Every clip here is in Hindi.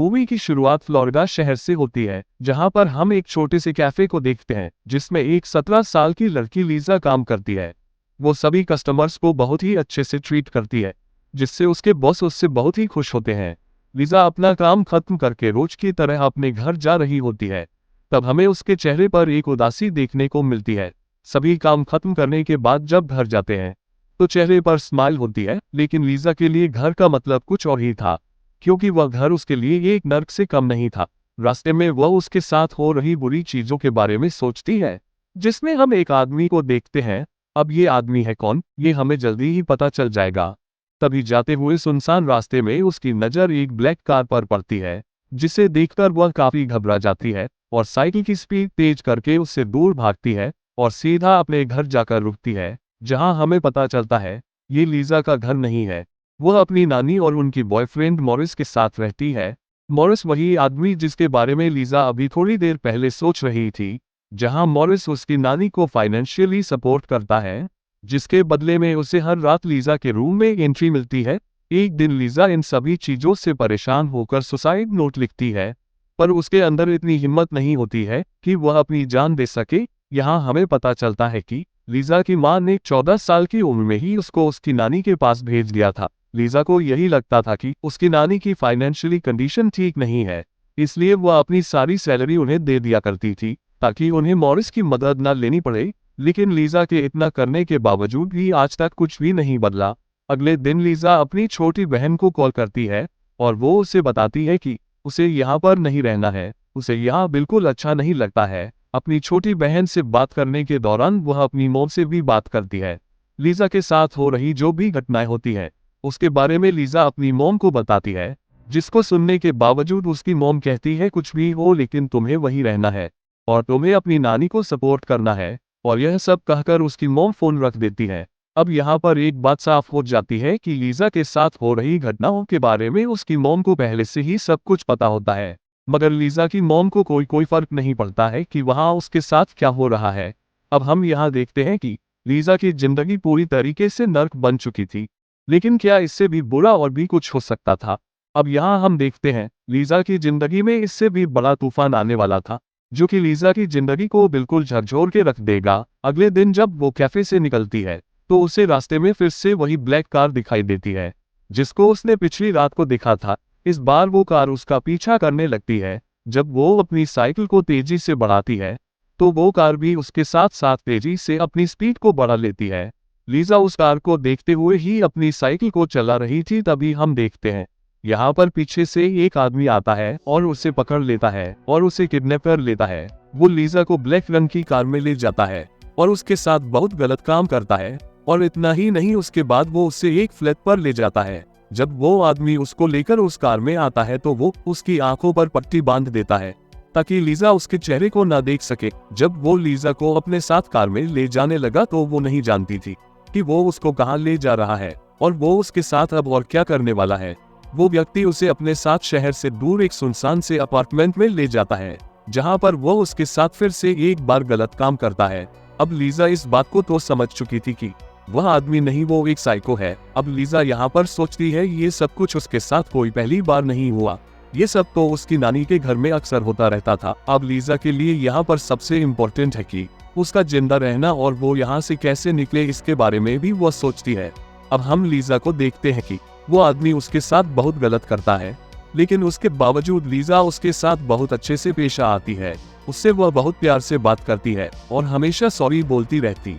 मूवी की शुरुआत फ्लोरिडा शहर से होती है, जहां पर हम एक छोटे से कैफे को देखते हैं जिसमें एक 17 साल की लड़की लीजा काम करती है। वो सभी कस्टमर्स को बहुत ही अच्छे से ट्रीट करती है, जिससे उसके बॉस उससे बहुत ही खुश होते हैं। लीजा अपना काम खत्म करके रोज की तरह अपने घर जा रही होती है। तब हमें उसके चेहरे पर एक उदासी देखने को मिलती है। सभी काम खत्म करने के बाद जब घर जाते हैं तो चेहरे पर स्माइल होती है, लेकिन लीजा के लिए घर का मतलब कुछ और ही था, क्योंकि वह घर उसके लिए एक नर्क से कम नहीं था। रास्ते में वह उसके साथ हो रही बुरी चीजों के बारे में सोचती है, जिसमें हम एक आदमी को देखते हैं। अब ये आदमी है कौन, ये हमें जल्दी ही पता चल जाएगा। तभी जाते हुए सुनसान रास्ते में उसकी नजर एक ब्लैक कार पर पड़ती है, जिसे देखकर वह काफी घबरा जाती है और साइकिल की स्पीड तेज करके उससे दूर भागती है और सीधा अपने घर जाकर रुकती है, जहां हमें पता चलता है ये लीजा का घर नहीं है। वह अपनी नानी और उनकी बॉयफ्रेंड मॉरिस के साथ रहती है। मॉरिस वही आदमी जिसके बारे में लीजा अभी थोड़ी देर पहले सोच रही थी, जहां मॉरिस उसकी नानी को फाइनेंशियली सपोर्ट करता है, जिसके बदले में उसे हर रात लीजा के रूम में एंट्री मिलती है। एक दिन लीजा इन सभी चीजों से परेशान होकर सुसाइड नोट लिखती है, पर उसके अंदर इतनी हिम्मत नहीं होती है कि वह अपनी जान दे सके। यहाँ हमें पता चलता है कि लीजा की मां ने 14 साल की उम्र में ही उसको उसकी नानी के पास भेज दिया था। लीजा को यही लगता था कि उसकी नानी की फाइनेंशियली कंडीशन ठीक नहीं है, इसलिए वह अपनी सारी सैलरी उन्हें दे दिया करती थी ताकि उन्हें मॉरिस की मदद न लेनी पड़े। लेकिन लीजा के इतना करने के बावजूद भी आज तक कुछ भी नहीं बदला। अगले दिन लीजा अपनी छोटी बहन को कॉल करती है और वो उसे बताती है कि उसे यहाँ पर नहीं रहना है, उसे यहाँ बिल्कुल अच्छा नहीं लगता है। अपनी छोटी बहन से बात करने के दौरान वह अपनी मॉम से भी बात करती है। लीजा के साथ हो रही जो भी घटनाएं होती हैं उसके बारे में लीजा अपनी मॉम को बताती है, जिसको सुनने के बावजूद उसकी मॉम कहती है कुछ भी हो लेकिन तुम्हें वहीं रहना है और तुम्हें अपनी नानी को सपोर्ट करना है, और यह सब कहकर उसकी मॉम फोन रख देती है। अब यहाँ पर एक बात साफ हो जाती है कि लीजा के साथ हो रही घटनाओं के बारे में उसकी मॉम को पहले से ही सब कुछ पता होता है, मगर लीजा की मॉम को कोई फर्क नहीं पड़ता है कि वहाँ उसके साथ क्या हो रहा है। अब हम यहाँ देखते हैं कि लीजा की जिंदगी पूरी तरीके से नर्क बन चुकी थी, लेकिन क्या इससे भी बुरा और भी कुछ हो सकता था? अब यहाँ हम देखते हैं लीजा की जिंदगी में इससे भी बड़ा तूफान आने वाला था, जो कि लीजा की जिंदगी को बिल्कुल झकझोर के रख देगा। अगले दिन जब वो कैफे से निकलती है तो उसे रास्ते में फिर से वही ब्लैक कार दिखाई देती है, जिसको उसने पिछली रात को देखा था। इस बार वो कार उसका पीछा करने लगती है। जब वो अपनी साइकिल को तेजी से बढ़ाती है तो वो कार भी उसके साथ साथ तेजी से अपनी स्पीड को बढ़ा लेती है। लीजा उस कार को देखते हुए ही अपनी साइकिल को चला रही थी। तभी हम देखते हैं यहाँ पर पीछे से एक आदमी आता है और उसे पकड़ लेता है और उसे किडनैप कर लेता है। वो लीजा को ब्लैक रंग की कार में ले जाता है और उसके साथ बहुत गलत काम करता है, और इतना ही नहीं, उसके बाद वो उसे एक फ्लैट पर ले जाता है। जब वो आदमी उसको लेकर उस कार में आता है तो वो उसकी आंखों पर पट्टी बांध देता है ताकि लीजा उसके चेहरे को ना देख सके। जब वो लीजा को अपने साथ कार में ले जाने लगा तो वो नहीं जानती थी कि वो उसको कहाँ ले जा रहा है और वो उसके साथ अब और क्या करने वाला है। वो व्यक्ति उसे अपने साथ शहर से दूर एक सुनसान से अपार्टमेंट में ले जाता है, जहाँ पर वो उसके साथ फिर से एक बार गलत काम करता है। अब लीजा इस बात को तो समझ चुकी थी कि वह आदमी नहीं, वो एक साइको है। अब लीजा यहाँ पर सोचती है ये सब कुछ उसके साथ कोई पहली बार नहीं हुआ, ये सब तो उसकी नानी के घर में अक्सर होता रहता था। अब लीजा के लिए यहाँ पर सबसे इम्पोर्टेंट है कि उसका जिंदा रहना, और वो यहाँ से कैसे निकले इसके बारे में भी वह सोचती है। अब हम लीजा को देखते हैं कि वो आदमी उसके साथ बहुत गलत करता है, लेकिन उसके बावजूद लीजा उसके साथ बहुत अच्छे से पेश आती है। उससे वह बहुत प्यार से बात करती है और हमेशा सॉरी बोलती रहती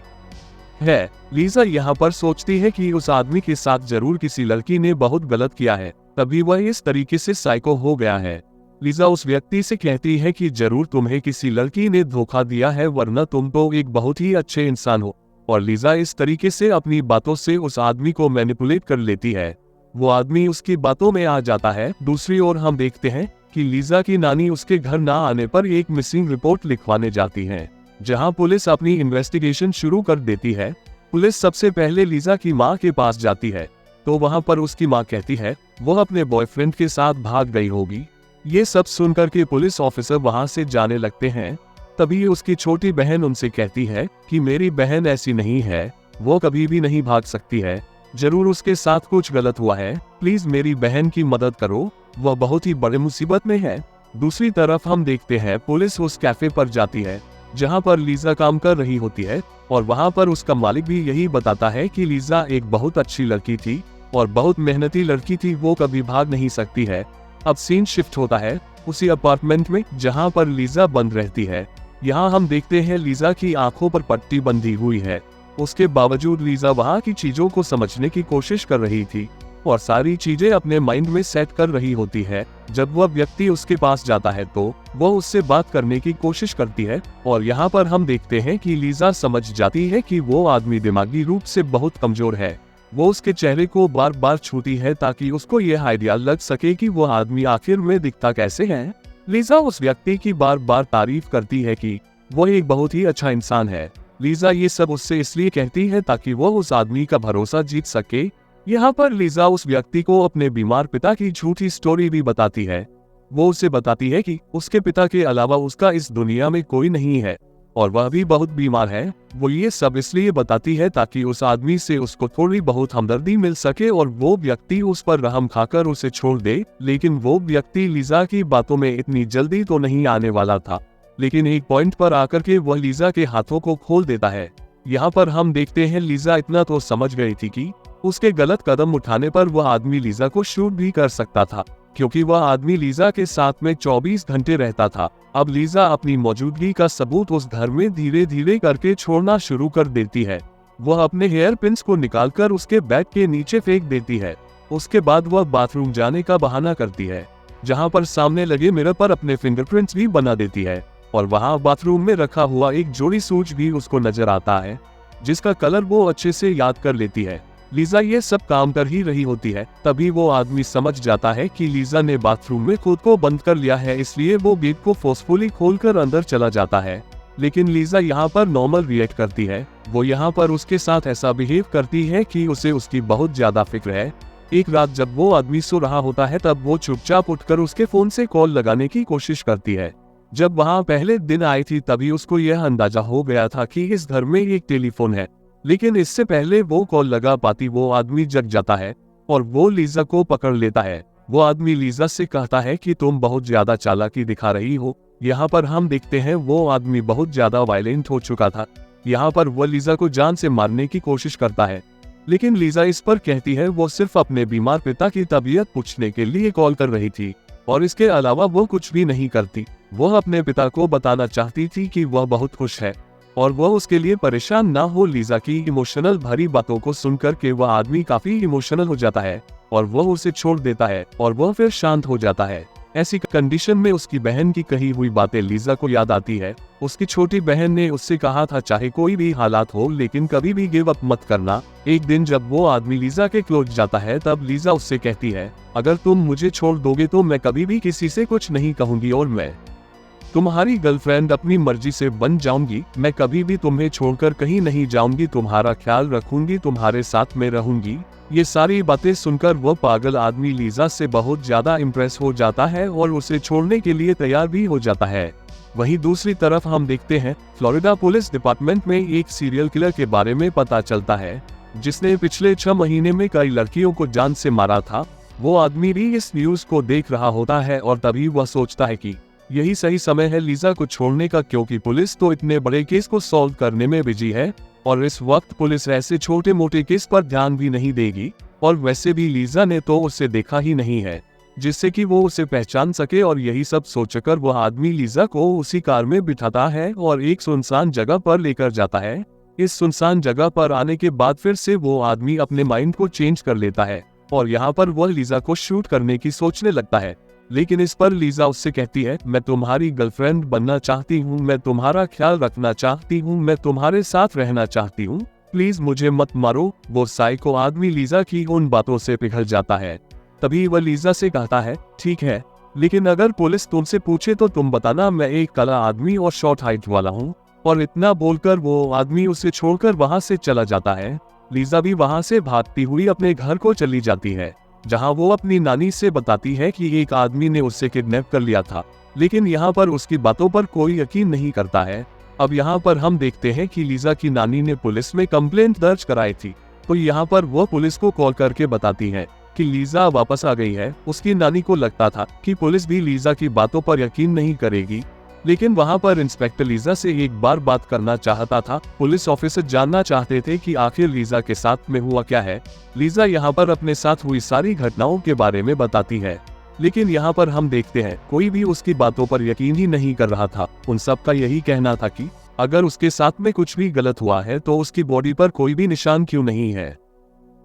है। लीजा यहाँ पर सोचती है कि उस आदमी के साथ जरूर किसी लड़की ने बहुत गलत किया है, तभी वह इस तरीके से साइको हो गया है। लीजा उस व्यक्ति से कहती है कि जरूर तुम्हें किसी लड़की ने धोखा दिया है, वरना तुम तो एक बहुत ही अच्छे इंसान हो। और लीजा इस तरीके से अपनी बातों से उस आदमी को मैनिपुलेट कर लेती है। वो आदमी उसकी बातों में आ जाता है। दूसरी ओर हम देखते हैं कि लीजा की नानी उसके घर ना आने पर एक मिसिंग रिपोर्ट लिखवाने जाती है, जहां पुलिस अपनी इन्वेस्टिगेशन शुरू कर देती है। पुलिस सबसे पहले लीजा की मां के पास जाती है तो वहां पर उसकी मां कहती है वह अपने बॉयफ्रेंड के साथ भाग गई होगी। ये सब सुनकर के पुलिस ऑफिसर वहां से जाने लगते हैं। तभी उसकी छोटी बहन उनसे कहती है कि मेरी बहन ऐसी नहीं है, वो कभी भी नहीं भाग सकती है। जरूर उसके साथ कुछ गलत हुआ है, प्लीज मेरी बहन की मदद करो, वह बहुत ही बड़े मुसीबत में है। दूसरी तरफ हम देखते हैं पुलिस उस कैफे पर जाती है जहां पर लीजा काम कर रही होती है, और वहां पर उसका मालिक भी यही बताता है कि लीजा एक बहुत अच्छी लड़की थी और बहुत मेहनती लड़की थी, वो कभी भाग नहीं सकती है। अब सीन शिफ्ट होता है उसी अपार्टमेंट में जहां पर लीजा बंद रहती है। यहाँ हम देखते हैं लीजा की आंखों पर पट्टी बंधी हुई है। उसके बावजूद लीजा वहाँ की चीजों को समझने की कोशिश कर रही थी और सारी चीजें अपने माइंड में सेट कर रही होती है। जब वह व्यक्ति उसके पास जाता है तो वह उससे बात करने की कोशिश करती है, और यहाँ पर हम देखते हैं कि लीजा समझ जाती है कि वो आदमी दिमागी रूप से बहुत कमजोर है। वो उसके चेहरे को बार बार छूती है ताकि उसको यह आइडिया लग सके कि वह आदमी आखिर में दिखता कैसे है। लीजा उस व्यक्ति की बार बार तारीफ करती है कि वो एक बहुत ही अच्छा इंसान है। लीजा ये सब उससे इसलिए कहती है ताकि वो उस आदमी का भरोसा जीत सके। यहाँ पर लीजा उस व्यक्ति को अपने बीमार पिता की झूठी स्टोरी भी बताती है। वो उसे बताती है कि उसके पिता के अलावा उसका इस दुनिया में कोई नहीं है और वह भी बहुत बीमार है। वो ये सब इसलिए बताती है ताकि उस आदमी से उसको थोड़ी बहुत हमदर्दी मिल सके और वो व्यक्ति उस पर रहम खाकर उसे छोड़ दे। लेकिन वो व्यक्ति लीजा की बातों में इतनी जल्दी तो नहीं आने वाला था, लेकिन एक पॉइंट पर आकर के वह लीजा के हाथों को खोल देता है। यहाँ पर हम देखते हैं लीजा इतना तो समझ गई थी कि उसके गलत कदम उठाने पर वह आदमी लीजा को शूट भी कर सकता था, क्योंकि वह आदमी लीजा के साथ में 24 घंटे रहता था। अब लीजा अपनी मौजूदगी का सबूत उस घर में धीरे धीरे करके छोड़ना शुरू कर देती है। वह अपने हेयर पिन्स को निकालकर उसके बेड के नीचे फेंक देती है। उसके बाद वह बाथरूम जाने का बहाना करती है, जहाँ पर सामने लगे मिरर पर अपने फिंगरप्रिंट्स भी बना देती है, और वहाँ बाथरूम में रखा हुआ एक जोड़ी सूच भी उसको नजर आता है, जिसका कलर वो अच्छे से याद कर लेती है। लीजा ये सब काम कर ही रही होती है, तभी वो आदमी समझ जाता है कि लीजा ने बाथरूम में खुद को बंद कर लिया है, इसलिए वो गेट को फोर्सफुली खोलकर अंदर चला जाता है। लेकिन लीजा यहाँ पर नॉर्मल रिएक्ट करती है। वो यहाँ पर उसके साथ ऐसा बिहेव करती है कि उसे उसकी बहुत ज्यादा फिक्र है। एक रात जब वो आदमी सो रहा होता है तब वो चुपचाप उठकर उसके फोन से कॉल लगाने की कोशिश करती है। जब वहाँ पहले दिन आई थी तभी उसको यह अंदाजा हो गया था कि इस घर में एक टेलीफोन है, लेकिन इससे पहले वो कॉल लगा पाती वो आदमी जग जाता है और वो लीजा को पकड़ लेता है। वो आदमी लीजा से कहता है कि तुम बहुत ज्यादा चालाकी दिखा रही हो। यहाँ पर हम देखते हैं वो आदमी बहुत ज्यादा वायलेंट हो चुका था। यहाँ पर वो लीजा को जान से मारने की कोशिश करता है, लेकिन लीजा इस पर कहती है वो सिर्फ अपने बीमार पिता की तबीयत पूछने के लिए कॉल कर रही थी और इसके अलावा वो कुछ भी नहीं करती। वह अपने पिता को बताना चाहती थी कि वह बहुत खुश है और वह उसके लिए परेशान ना हो। लीजा की इमोशनल भरी बातों को सुनकर के वह आदमी काफी इमोशनल हो जाता है और वह उसे छोड़ देता है और वह फिर शांत हो जाता है। ऐसी कंडीशन में उसकी बहन की कही हुई बातें लीजा को याद आती है। उसकी छोटी बहन ने उससे कहा था चाहे कोई भी हालात हो लेकिन कभी भी गिव अप मत करना। एक दिन जब वो आदमी लीजा के क्लोज जाता है तब लीजा उससे कहती है अगर तुम मुझे छोड़ दोगे तो मैं कभी भी किसी से कुछ नहीं कहूंगी और मैं तुम्हारी गर्लफ्रेंड अपनी मर्जी से बन जाऊंगी। मैं कभी भी तुम्हें छोड़कर कहीं नहीं जाऊंगी, तुम्हारा ख्याल रखूंगी, तुम्हारे साथ में रहूंगी। ये सारी बातें सुनकर वह पागल आदमी लीजा से बहुत ज्यादा इम्प्रेस हो जाता है और उसे छोड़ने के लिए तैयार भी हो जाता है। वहीं दूसरी तरफ हम देखते हैं फ्लोरिडा पुलिस डिपार्टमेंट में एक सीरियल किलर के बारे में पता चलता है जिसने पिछले 6 महीने में कई लड़कियों को जान से मारा था। वो आदमी भी इस न्यूज को देख रहा होता है और तभी वह सोचता है कि यही सही समय है लीजा को छोड़ने का, क्योंकि पुलिस तो इतने बड़े केस को सॉल्व करने में बिजी है और इस वक्त पुलिस ऐसे छोटे मोटे केस पर ध्यान भी नहीं देगी। और वैसे भी लीजा ने तो उसे देखा ही नहीं है जिससे कि वो उसे पहचान सके। और यही सब सोचकर वह आदमी लीजा को उसी कार में बिठाता है और एक सुनसान जगह पर लेकर जाता है। इस सुनसान जगह पर आने के बाद फिर से वो आदमी अपने माइंड को चेंज कर लेता है और यहाँ पर वह लीजा को शूट करने की सोचने लगता है। लेकिन इस पर लीजा उससे कहती है मैं तुम्हारी गर्लफ्रेंड बनना चाहती हूँ, मैं तुम्हारा ख्याल रखना चाहती हूँ, मैं तुम्हारे साथ रहना चाहती हूँ, प्लीज मुझे मत मारो। वो साइको आदमी लीजा की उन बातों से पिघल जाता है। तभी वह लीजा से कहता है ठीक है, लेकिन अगर पुलिस तुमसे पूछे तो तुम बताना मैं एक काला आदमी और शॉर्ट हाइट वाला हूँ। और इतना बोलकर वो आदमी उसे छोड़कर वहाँ से चला जाता है। लीजा भी वहाँ से भागती हुई अपने घर को चली जाती है, जहां वो अपनी नानी से बताती है कि एक आदमी ने उससे किडनैप कर लिया था, लेकिन यहाँ पर उसकी बातों पर कोई यकीन नहीं करता है। अब यहाँ पर हम देखते हैं कि लीजा की नानी ने पुलिस में कंप्लेंट दर्ज कराई थी तो यहाँ पर वो पुलिस को कॉल करके बताती है कि लीजा वापस आ गई है। उसकी नानी को लगता था कि पुलिस भी लीजा की बातों पर यकीन नहीं करेगी, लेकिन वहाँ पर इंस्पेक्टर लीजा से एक बार बात करना चाहता था। पुलिस ऑफिसर जानना चाहते थे कि आखिर लीजा के साथ में हुआ क्या है। लीजा यहाँ पर अपने साथ हुई सारी घटनाओं के बारे में बताती है, लेकिन यहाँ पर हम देखते हैं कोई भी उसकी बातों पर यकीन ही नहीं कर रहा था। उन सब का यही कहना था कि अगर उसके साथ में कुछ भी गलत हुआ है तो उसकी बॉडी पर कोई भी निशान क्यों नहीं है,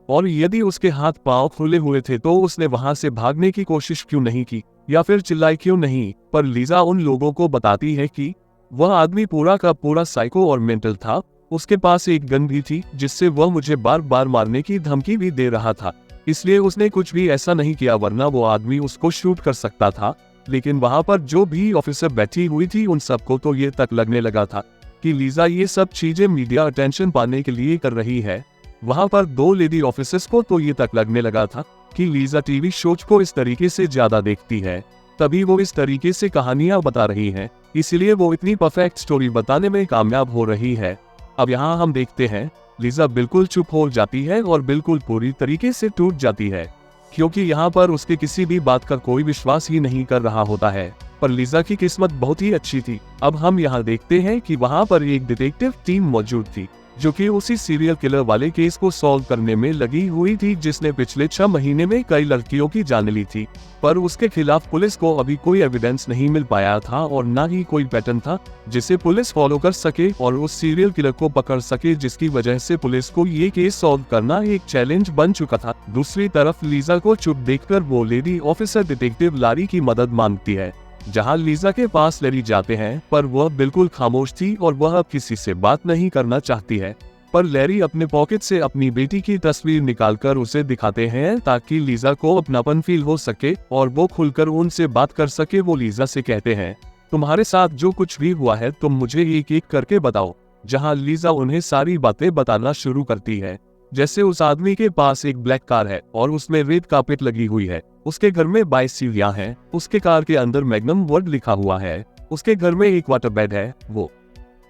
और यदि उसके हाथ पांव खुले हुए थे तो उसने वहां से भागने की कोशिश क्यों नहीं की या फिर चिल्लाई क्यों नहीं। पर लीजा उन लोगों को बताती है कि वह आदमी पूरा का पूरा साइको और मेंटल था। उसके पास एक गन भी थी जिससे वह मुझे बार बार मारने की धमकी भी दे रहा था, इसलिए उसने कुछ भी ऐसा नहीं किया, वरना वो आदमी उसको शूट कर सकता था। लेकिन वहां पर जो भी ऑफिसर बैठी हुई थी उन सबको तो ये तक लगने लगा था कि लीजा ये सब चीजें मीडिया अटेंशन पाने के लिए कर रही है। वहां पर 2 लेडी ऑफिसर्स को तो ये तक लगने लगा था कि लीजा टीवी शोज को इस तरीके से ज्यादा देखती है, तभी वो इस तरीके से कहानियां बता रही है, इसलिए वो इतनी परफेक्ट स्टोरी बताने में कामयाब हो रही है। अब यहाँ हम देखते हैं लीजा बिल्कुल चुप हो जाती है और बिल्कुल पूरी तरीके से टूट जाती है, क्योंकि यहाँ पर उसके किसी भी बात का कोई विश्वास ही नहीं कर रहा होता है। पर लीजा की किस्मत बहुत ही अच्छी थी। अब हम यहाँ देखते हैं कि वहाँ पर एक डिटेक्टिव टीम मौजूद थी जो कि उसी सीरियल किलर वाले केस को सॉल्व करने में लगी हुई थी, जिसने पिछले 6 महीने में कई लड़कियों की जान ली थी। पर उसके खिलाफ पुलिस को अभी कोई एविडेंस नहीं मिल पाया था और ना ही कोई पैटर्न था जिसे पुलिस फॉलो कर सके और उस सीरियल किलर को पकड़ सके, जिसकी वजह से पुलिस को ये केस सॉल्व करना एक चैलेंज बन चुका था। दूसरी तरफ लीजा को चुप देखकर वो लेडी ऑफिसर डिटेक्टिव लारी की मदद मांगती है। जहां लीजा के पास लैरी जाते हैं, पर वह बिल्कुल खामोश थी और वह अब किसी से बात नहीं करना चाहती है। पर लैरी अपने पॉकेट से अपनी बेटी की तस्वीर निकालकर उसे दिखाते हैं ताकि लीजा को अपनापन फील हो सके और वो खुलकर उनसे बात कर सके। वो लीजा से कहते हैं, तुम्हारे साथ जो कुछ भी हुआ है तुम मुझे एक एक करके बताओ। जहां लीजा उन्हें सारी बातें बताना शुरू करती है, जैसे उस आदमी के पास एक ब्लैक कार है और उसमें रेड कार्पेट लगी हुई है, उसके घर में 22 सीढ़ियां हैं, उसके कार के अंदर मैग्नम वर्ड लिखा हुआ है, उसके घर में एक वाटर बेड है, वो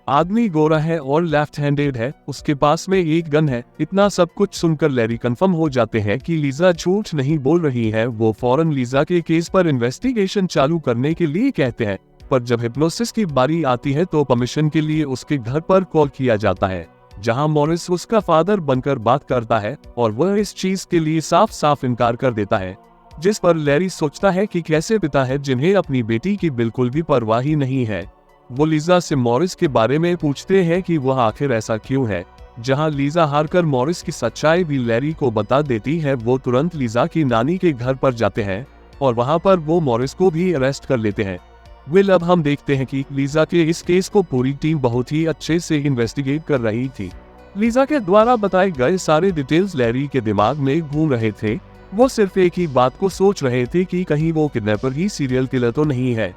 आदमी गोरा है और लेफ्ट हैंडेड है, उसके पास में एक गन है। इतना सब कुछ सुनकर लैरी कंफर्म हो जाते हैं कि लीजा झूठ नहीं बोल रही है। वो फौरन लीजा के केस पर इन्वेस्टिगेशन चालू करने के लिए कहते हैं। पर जब हिप्नोसिस की बारी आती है तो परमिशन के लिए उसके घर पर कॉल किया जाता है, जहां मॉरिस उसका फादर बनकर बात करता है और वह इस चीज के लिए साफ साफ इनकार कर देता है, जिस पर लैरी सोचता है कि कैसे पिता है जिन्हें अपनी बेटी की बिल्कुल भी परवाह ही नहीं है। वो लीजा से मॉरिस के बारे में पूछते हैं कि वह आखिर ऐसा क्यों है। जहां लीजा हारकर मॉरिस की सच्चाई भी लैरी को बता देती है, वो तुरंत लीजा की नानी के घर पर जाते हैं और वहां पर वो मॉरिस को भी अरेस्ट कर लेते हैं। अब हम देखते हैं कि लीजा के इस केस को पूरी टीम बहुत ही अच्छे से इन्वेस्टिगेट कर रही थी। लीजा के द्वारा बताए गए सारे डिटेल्स लैरी के दिमाग में घूम रहे थे। वो सिर्फ एक ही बात को सोच रहे थे कि कहीं वो किडनैपर ही सीरियल किलर तो नहीं है,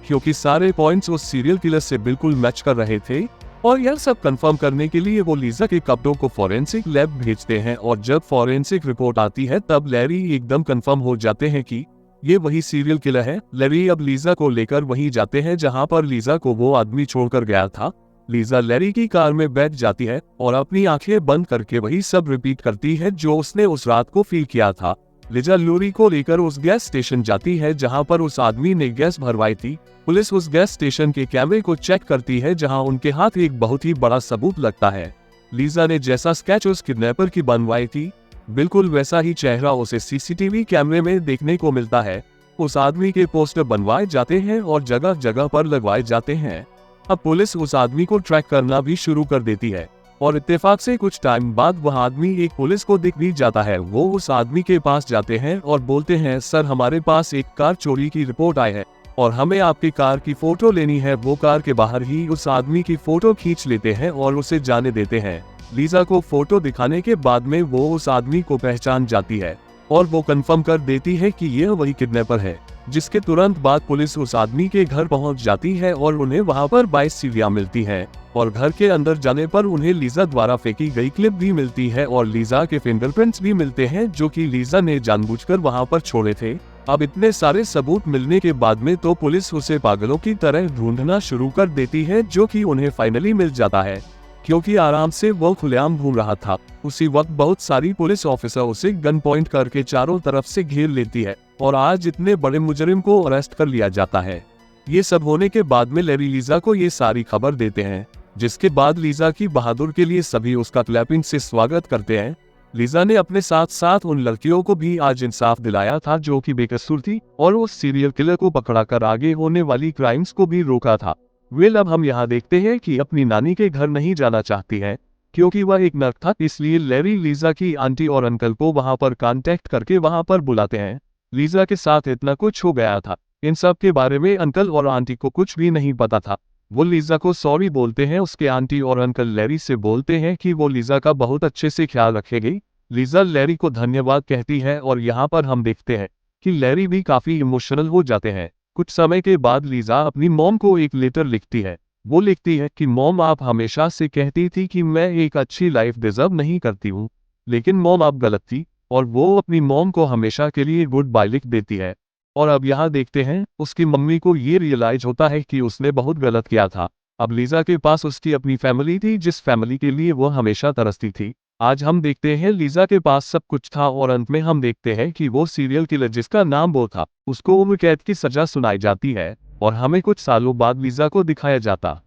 क्योंकि सारे पॉइंट्स उस सीरियल किलर से बिल्कुल मैच कर रहे थे। और यह सब कंफर्म करने के लिए वो लीजा के कपड़ों को फॉरेंसिक लैब भेजते हैं और जब फॉरेंसिक रिपोर्ट आती है तब लैरी एकदम कंफर्म हो जाते हैं कि ये वही सीरियल किलर है। लैरी अब लीजा को लेकर वहीं जाते हैं जहां पर लीजा को वो आदमी छोड़कर गया था। लीजा लैरी की कार में बैठ जाती है और अपनी आंखें बंद करके वही सब रिपीट करती है जो उसने उस रात को फील किया था। लीजा लूरी को लेकर उस गैस स्टेशन जाती है जहां पर उस आदमी ने गैस भरवाई थी। पुलिस उस गैस स्टेशन के कैमरे को चेक करती है जहां उनके हाथ एक बहुत ही बड़ा सबूत लगता है। लीजा ने जैसा स्केच उस किडनैपर की बनवाई थी, बिल्कुल वैसा ही चेहरा उसे सीसीटीवी कैमरे में देखने को मिलता है। उस आदमी के पोस्टर बनवाए जाते हैं और जगह जगह पर लगवाए जाते हैं। अब पुलिस उस आदमी को ट्रैक करना भी शुरू कर देती है और इत्तेफाक से कुछ टाइम बाद वह आदमी एक पुलिस को दिख भी जाता है। वो उस आदमी के पास जाते हैं और बोलते हैं, सर हमारे पास एक कार चोरी की रिपोर्ट आई है और हमें आपकी कार की फोटो लेनी है। वो कार के बाहर ही उस आदमी की फोटो खींच लेते हैं और उसे जाने देते हैं। लीजा को फोटो दिखाने के बाद में वो उस आदमी को पहचान जाती है और वो कंफर्म कर देती है कि यह वही किडनैपर है। जिसके तुरंत बाद पुलिस उस आदमी के घर पहुंच जाती है और उन्हें वहां पर 22 सीढ़ियां मिलती हैं और घर के अंदर जाने पर उन्हें लीजा द्वारा फेंकी गई क्लिप भी मिलती है और लीजा के फिंगरप्रिंट्स भी मिलते हैं जो कि लीजा ने जानबूझकर वहां पर छोड़े थे। अब इतने सारे सबूत मिलने के बाद में तो पुलिस उसे पागलों की तरह ढूंढना शुरू कर देती है, जो कि उन्हें फाइनली मिल जाता है। क्योंकि आराम से वो खुलेआम घूम रहा था। उसी वक्त बहुत सारी पुलिस ऑफिसर उसे गन पॉइंट करके चारों तरफ से घेर लेती है और आज इतने बड़े मुजरिम को अरेस्ट कर लिया जाता है। ये सब होने के बाद में लैरी लीजा को ये सारी खबर देते हैं, जिसके बाद लीजा की बहादुर के लिए सभी उसका क्लैपिंग से स्वागत करते हैं। लीजा ने अपने साथ साथ उन लड़कियों को भी आज इंसाफ दिलाया था जो कि बेकसूर थी, और उस सीरियल किलर को पकड़ाकर आगे होने वाली क्राइम्स को भी रोका था। वेल, अब हम यहाँ देखते हैं कि अपनी नानी के घर नहीं जाना चाहती है क्योंकि वह एक नर्क था, इसलिए लैरी लीजा की आंटी और अंकल को वहां पर कांटेक्ट करके वहां पर बुलाते हैं। लीजा के साथ इतना कुछ हो गया था, इन सब के बारे में अंकल और आंटी को कुछ भी नहीं पता था। वो लीजा को सॉरी बोलते हैं। उसके आंटी और अंकल लैरी से बोलते हैं कि वो लीजा का बहुत अच्छे से ख्याल रखेगी। लीजा लैरी को धन्यवाद कहती है और यहाँ पर हम देखते हैं कि लैरी भी काफी इमोशनल हो जाते हैं। कुछ समय के बाद लीजा अपनी मॉम को एक लेटर लिखती है। वो लिखती है कि मॉम, आप हमेशा से कहती थी कि मैं एक अच्छी लाइफ डिजर्व नहीं करती हूँ, लेकिन मॉम आप गलत थी। और वो अपनी मॉम को हमेशा के लिए गुड बाय लिख देती है। और अब यहाँ देखते हैं उसकी मम्मी को ये रियलाइज होता है कि उसने बहुत गलत किया था। अब लीजा के पास उसकी अपनी फैमिली थी, जिस फैमिली के लिए वो हमेशा तरसती थी। आज हम देखते हैं लीजा के पास सब कुछ था और अंत में हम देखते हैं कि वो सीरियल किलर जिसका नाम वो था, उसको उम्र कैद की सजा सुनाई जाती है और हमें कुछ सालों बाद लीजा को दिखाया जाता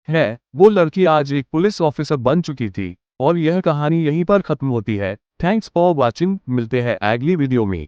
है। वो लड़की आज एक पुलिस ऑफिसर बन चुकी थी और यह कहानी यहीं पर खत्म होती है। Thanks for watching. मिलते हैं अगली वीडियो में।